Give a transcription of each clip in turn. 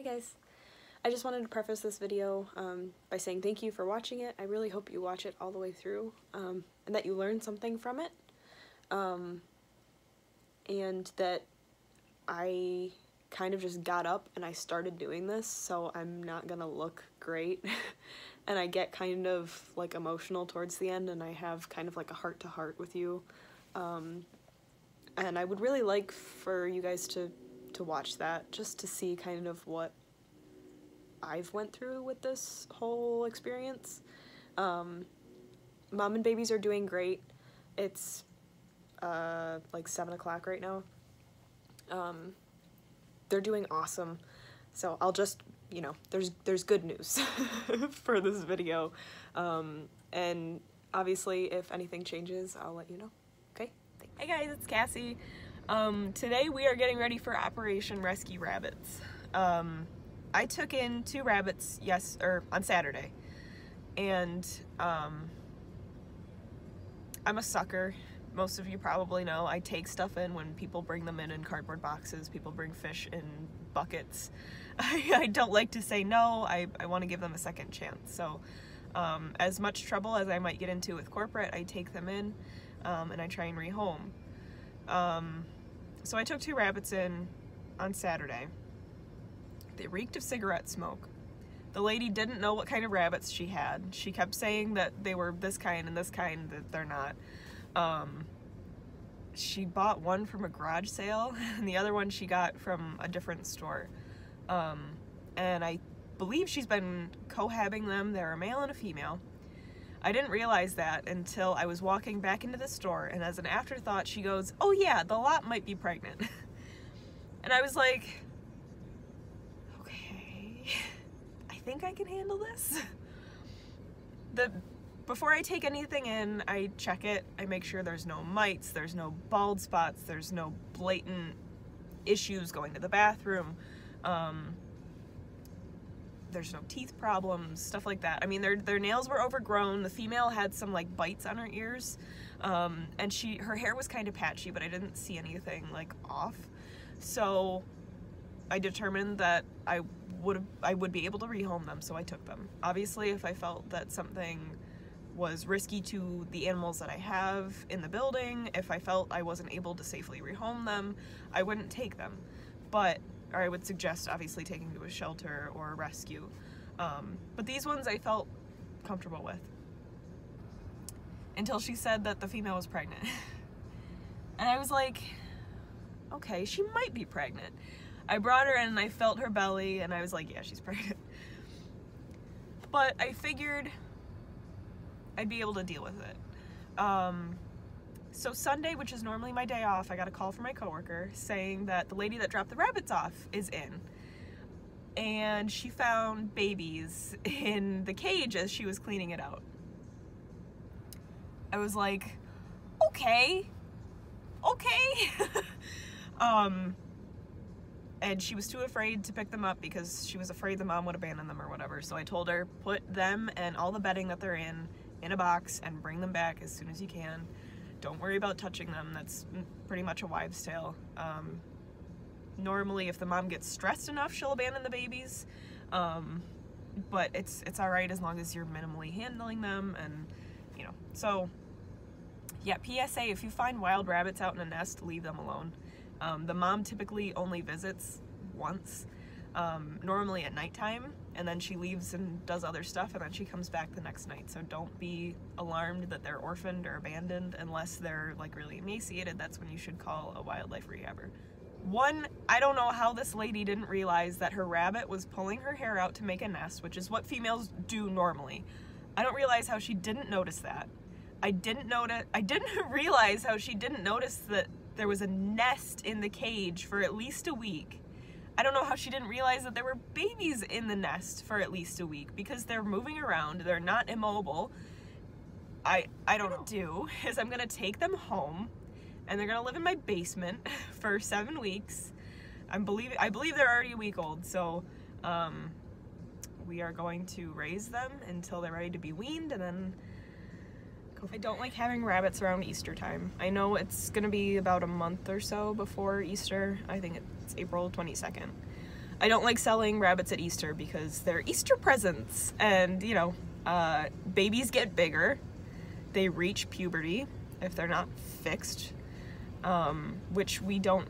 Hey guys, I just wanted to preface this video by saying thank you for watching it. I really hope you watch it all the way through and that you learn something from it, and that I kind of just got up and I started doing this, so I'm not gonna look great and I get kind of like emotional towards the end and I have kind of like a heart-to-heart with you, and I would really like for you guys to watch that just to see kind of what I've went through with this whole experience. Mom and babies are doing great. It's like 7 o'clock right now. They're doing awesome. So I'll just, you know, there's good news for this video. And obviously if anything changes, I'll let you know. Okay? Thanks. Hey guys, it's Cassie. Today we are getting ready for Operation Rescue Rabbits. I took in 2 rabbits on Saturday, and I'm a sucker. Most of you probably know I take stuff in when people bring them in cardboard boxes. People bring fish in buckets. I don't like to say no. I want to give them a second chance. So as much trouble as I might get into with corporate, I take them in and I try and rehome. So I took 2 rabbits in on Saturday. They reeked of cigarette smoke. The lady didn't know what kind of rabbits she had. She kept saying that they were this kind and this kind, that they're not. She bought one from a garage sale and the other one she got from a different store. And I believe she's been cohabbing them. They're a male and a female. I didn't realize that until I was walking back into the store, and as an afterthought she goes, "Oh yeah, the lot might be pregnant." And I was like, okay, I think I can handle this. Before I take anything in, I check it. I make sure there's no mites, there's no bald spots, there's no blatant issues going to the bathroom. There's no teeth problems, stuff like that. I mean, their nails were overgrown. The female had some like bites on her ears, and her hair was kind of patchy, but I didn't see anything like off. So I determined that I would be able to rehome them, so I took them. Obviously, if I felt that something was risky to the animals that I have in the building, if I felt I wasn't able to safely rehome them, I wouldn't take them. Or I would suggest obviously taking to a shelter or a rescue. But these ones I felt comfortable with. Until she said that the female was pregnant. And I was like, okay, she might be pregnant. I brought her in and I felt her belly and I was like, yeah, she's pregnant. But I figured I'd be able to deal with it. So Sunday, which is normally my day off, I got a call from my coworker saying that the lady that dropped the rabbits off is in. And she found babies in the cage as she was cleaning it out. I was like, okay. And she was too afraid to pick them up because she was afraid the mom would abandon them or whatever. So I told her, put them and all the bedding that they're in a box and bring them back as soon as you can. Don't worry about touching them. That's pretty much a wives' tale. Normally, if the mom gets stressed enough, she'll abandon the babies. But it's all right as long as you're minimally handling them, and you know. So, yeah. PSA: if you find wild rabbits out in a nest, leave them alone. The mom typically only visits once, normally at nighttime, and then she leaves and does other stuff, and then she comes back the next night. So don't be alarmed that they're orphaned or abandoned unless they're like really emaciated. That's when you should call a wildlife rehabber. One, I don't know how this lady didn't realize that her rabbit was pulling her hair out to make a nest, which is what females do normally. I don't realize how she didn't notice that. I didn't realize how she didn't notice that there was a nest in the cage for at least a week. I don't know how she didn't realize that there were babies in the nest for at least a week, because they're moving around, they're not immobile. I don't know what I'm gonna do is I'm gonna take them home and they're gonna live in my basement for 7 weeks. I believe they're already a week old, so we are going to raise them until they're ready to be weaned, and then I don't like having rabbits around Easter time. I know it's gonna be about a month or so before Easter. I think it's April 22nd. I don't like selling rabbits at Easter because they're Easter presents, and you know, babies get bigger, they reach puberty if they're not fixed, which we don't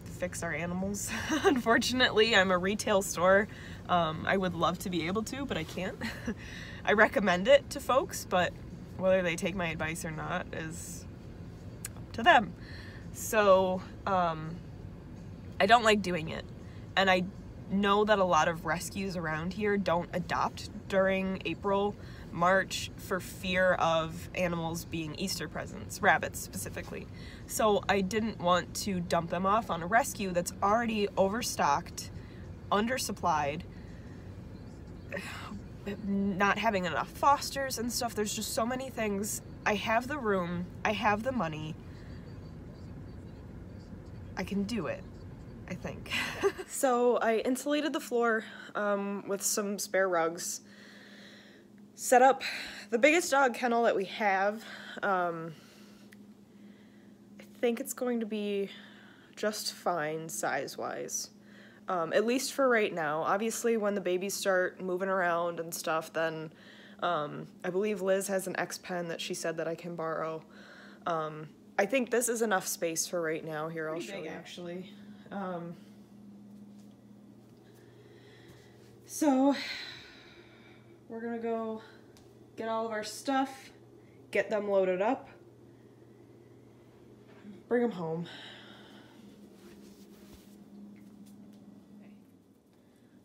fix our animals. Unfortunately, I'm a retail store. I would love to be able to, but I can't. I recommend it to folks, but whether they take my advice or not is up to them. So I don't like doing it, and I know that a lot of rescues around here don't adopt during April, March for fear of animals being Easter presents, rabbits specifically. So I didn't want to dump them off on a rescue that's already overstocked, undersupplied, not having enough fosters and stuff. There's just so many things. I have the room, I have the money, I can do it, I think. So I insulated the floor with some spare rugs, set up the biggest dog kennel that we have. I think it's going to be just fine size-wise, at least for right now. Obviously, when the babies start moving around and stuff, then I believe Liz has an X-Pen that she said that I can borrow. I think this is enough space for right now. Here, I'll show you. Actually. So we're gonna go get all of our stuff, get them loaded up, bring them home. Okay.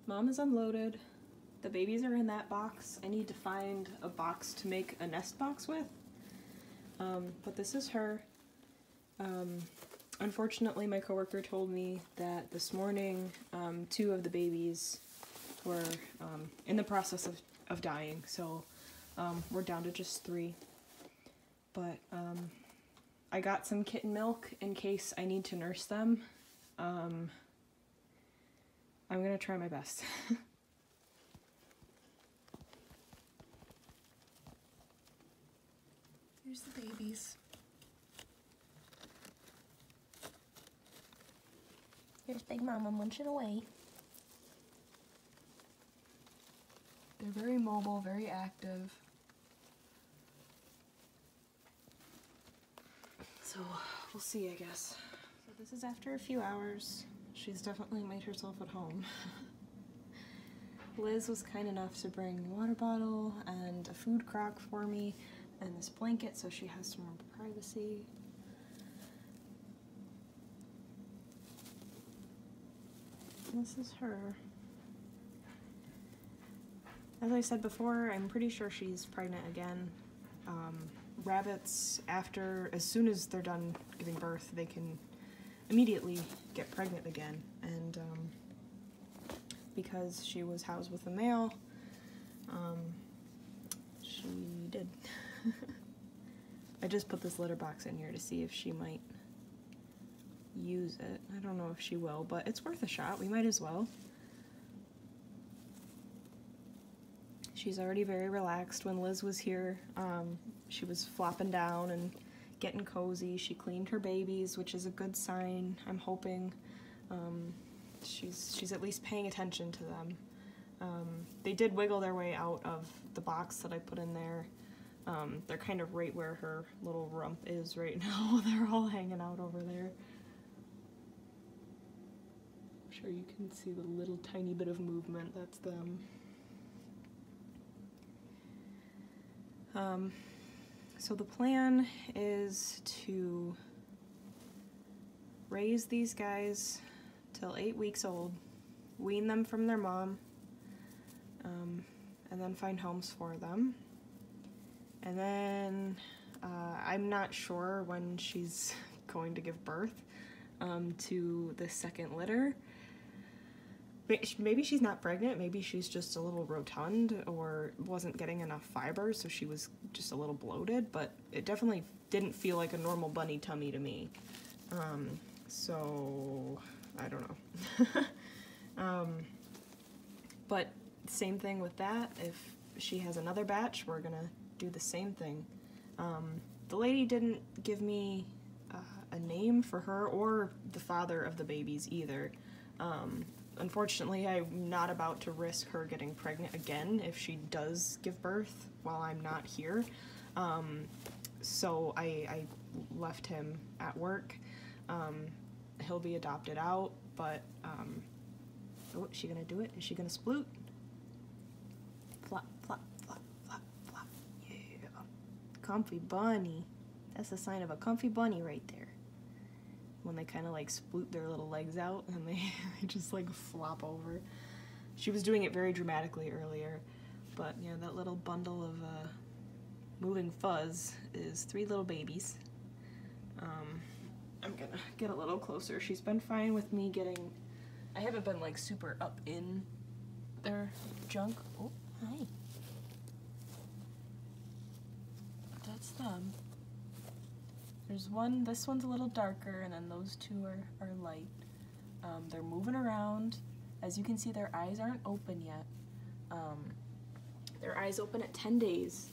Mom is unloaded. The babies are in that box. I need to find a box to make a nest box with. But this is her. Unfortunately, my coworker told me that this morning 2 of the babies were in the process of dying, so we're down to just 3. But I got some kitten milk in case I need to nurse them. I'm gonna try my best. Here's the babies. Here's Big Mama munching away. They're very mobile, very active. So we'll see, I guess. So this is after a few hours. She's definitely made herself at home. Liz was kind enough to bring a water bottle and a food crock for me and this blanket so she has some more privacy. This is her. As I said before, I'm pretty sure she's pregnant again. Rabbits, as soon as they're done giving birth, they can immediately get pregnant again. And because she was housed with a male, she did. I just put this litter box in here to see if she might use it. I don't know if she will, but it's worth a shot. We might as well. She's already very relaxed. When Liz was here, she was flopping down and getting cozy. She cleaned her babies, which is a good sign, I'm hoping. She's at least paying attention to them. They did wiggle their way out of the box that I put in there. They're kind of right where her little rump is right now. They're all hanging out over there. I'm sure you can see the little tiny bit of movement. That's them. So the plan is to raise these guys till 8 weeks old, wean them from their mom, and then find homes for them. And then I'm not sure when she's going to give birth to the second litter. Maybe she's not pregnant, maybe she's just a little rotund or wasn't getting enough fiber, so she was just a little bloated, but it definitely didn't feel like a normal bunny tummy to me. So I don't know. But same thing with that. If she has another batch, we're gonna do the same thing. The lady didn't give me a name for her or the father of the babies either. Unfortunately, I'm not about to risk her getting pregnant again if she does give birth while I'm not here. So I left him at work. He'll be adopted out, but, oh, is she gonna do it? Is she gonna sploot? Flop, flop, flop, flop, flop. Yeah. Comfy bunny. That's a sign of a comfy bunny right there. When they kind of like sploot their little legs out and they just like flop over. She was doing it very dramatically earlier, but yeah, that little bundle of moving fuzz is 3 little babies. I'm gonna get a little closer. She's been fine with me getting, I haven't been like super up in their junk. Oh, hi. That's them. There's one, this one's a little darker, and then those 2 are light. They're moving around. As you can see, their eyes aren't open yet. Their eyes open at 10 days.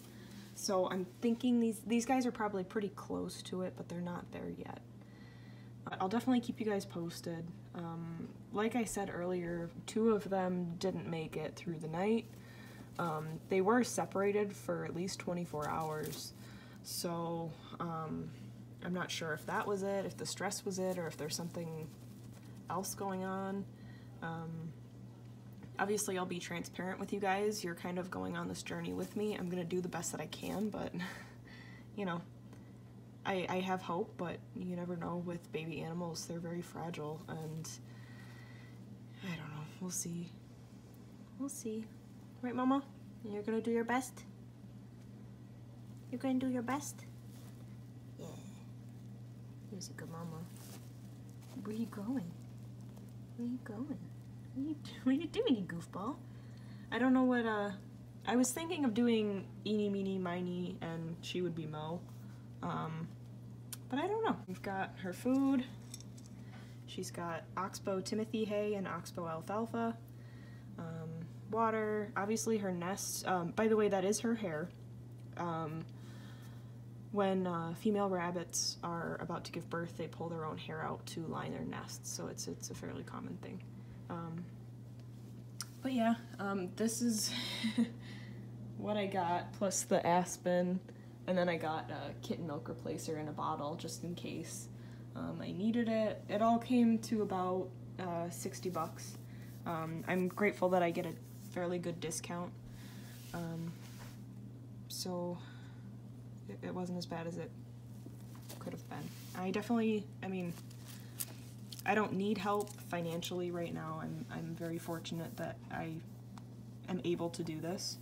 So I'm thinking these guys are probably pretty close to it, but they're not there yet. I'll definitely keep you guys posted. Like I said earlier, 2 of them didn't make it through the night. They were separated for at least 24 hours. So, I'm not sure if that was it, if the stress was it, or if there's something else going on. Obviously, I'll be transparent with you guys. You're kind of going on this journey with me. I'm gonna do the best that I can, but, you know, I have hope, but you never know with baby animals. They're very fragile, and I don't know. We'll see. We'll see. Right, Mama? You're gonna do your best? You're gonna do your best? Yeah. Here's a good mama. Where are you going? Where are you going? What are you doing, you goofball? I don't know what, I was thinking of doing Eeny, Meeny, Miny, and she would be Mo. But I don't know. We've got her food. She's got Oxbow Timothy hay and Oxbow alfalfa. Water. Obviously her nest. By the way, that is her hair. When female rabbits are about to give birth, they pull their own hair out to line their nests, so it's a fairly common thing. But yeah, this is what I got, plus the Aspen, and then I got a kitten milk replacer in a bottle, just in case I needed it. It all came to about 60 bucks. I'm grateful that I get a fairly good discount. So it wasn't as bad as it could have been. I mean, I don't need help financially right now. I'm very fortunate that I am able to do this.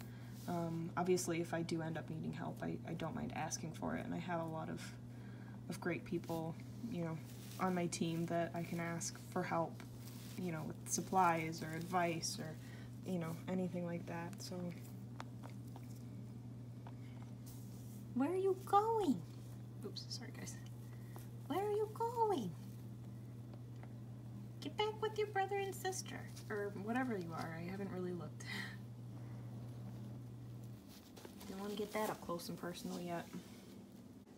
Obviously, if I do end up needing help, I don't mind asking for it, and I have a lot of great people, you know, on my team that I can ask for help, you know, with supplies or advice or, you know, anything like that. So, where are you going? Oops, sorry guys. Where are you going? Get back with your brother and sister, or whatever you are. I haven't really looked. Didn't want to get that up close and personal yet.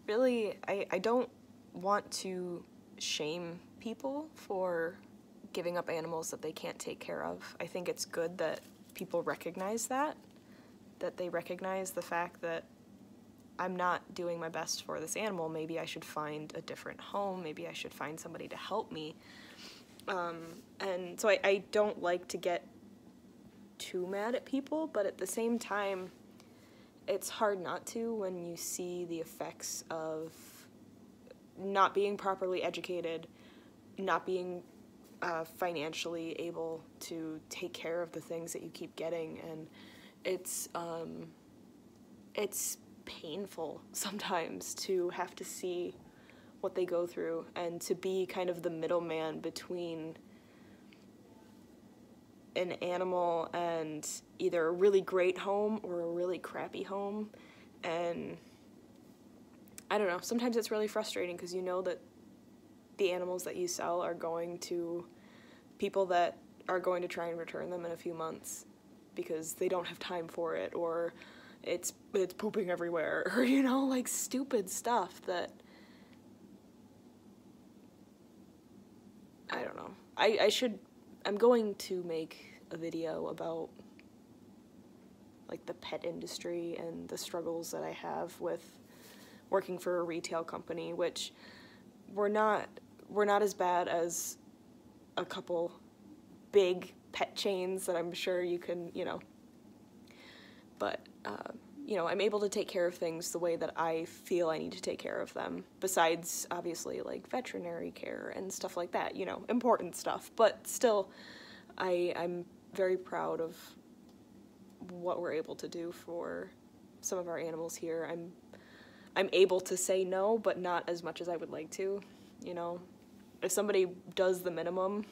Really, I don't want to shame people for giving up animals that they can't take care of. I think it's good that people recognize that they recognize the fact that I'm not doing my best for this animal. Maybe I should find a different home. Maybe I should find somebody to help me. And so I don't like to get too mad at people, but at the same time, it's hard not to when you see the effects of not being properly educated, not being financially able to take care of the things that you keep getting, and it's painful sometimes to have to see what they go through and to be kind of the middleman between an animal and either a really great home or a really crappy home. And I don't know, sometimes it's really frustrating because you know that the animals that you sell are going to people that are going to try and return them in a few months because they don't have time for it, or it's pooping everywhere, or, you know, like stupid stuff that I don't know. I should I'm going to make a video about like the pet industry and the struggles that I have with working for a retail company, which we're not as bad as a couple big pet chains that I'm sure you can, you know, but you know, I'm able to take care of things the way that I feel I need to take care of them, besides obviously like veterinary care and stuff like that, you know, important stuff, but still I'm very proud of what we're able to do for some of our animals here. I'm able to say no, but not as much as I would like to, you know. If somebody does the minimum,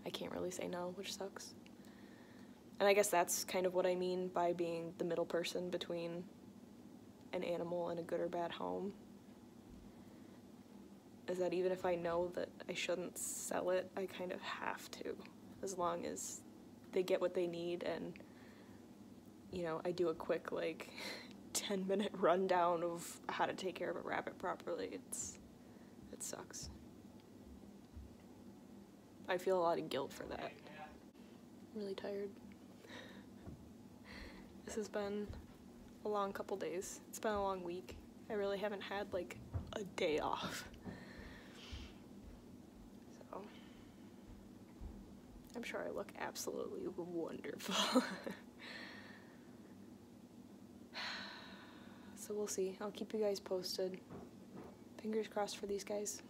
I can't really say no, which sucks. And I guess that's kind of what I mean by being the middle person between an animal and a good or bad home. Is that even if I know that I shouldn't sell it, I kind of have to, as long as they get what they need and, you know, I do a quick, like, 10-minute rundown of how to take care of a rabbit properly. It sucks. I feel a lot of guilt for that. I'm really tired. This has been a long couple days. It's been a long week. I really haven't had, like, a day off. So, I'm sure I look absolutely wonderful. So we'll see. I'll keep you guys posted. Fingers crossed for these guys.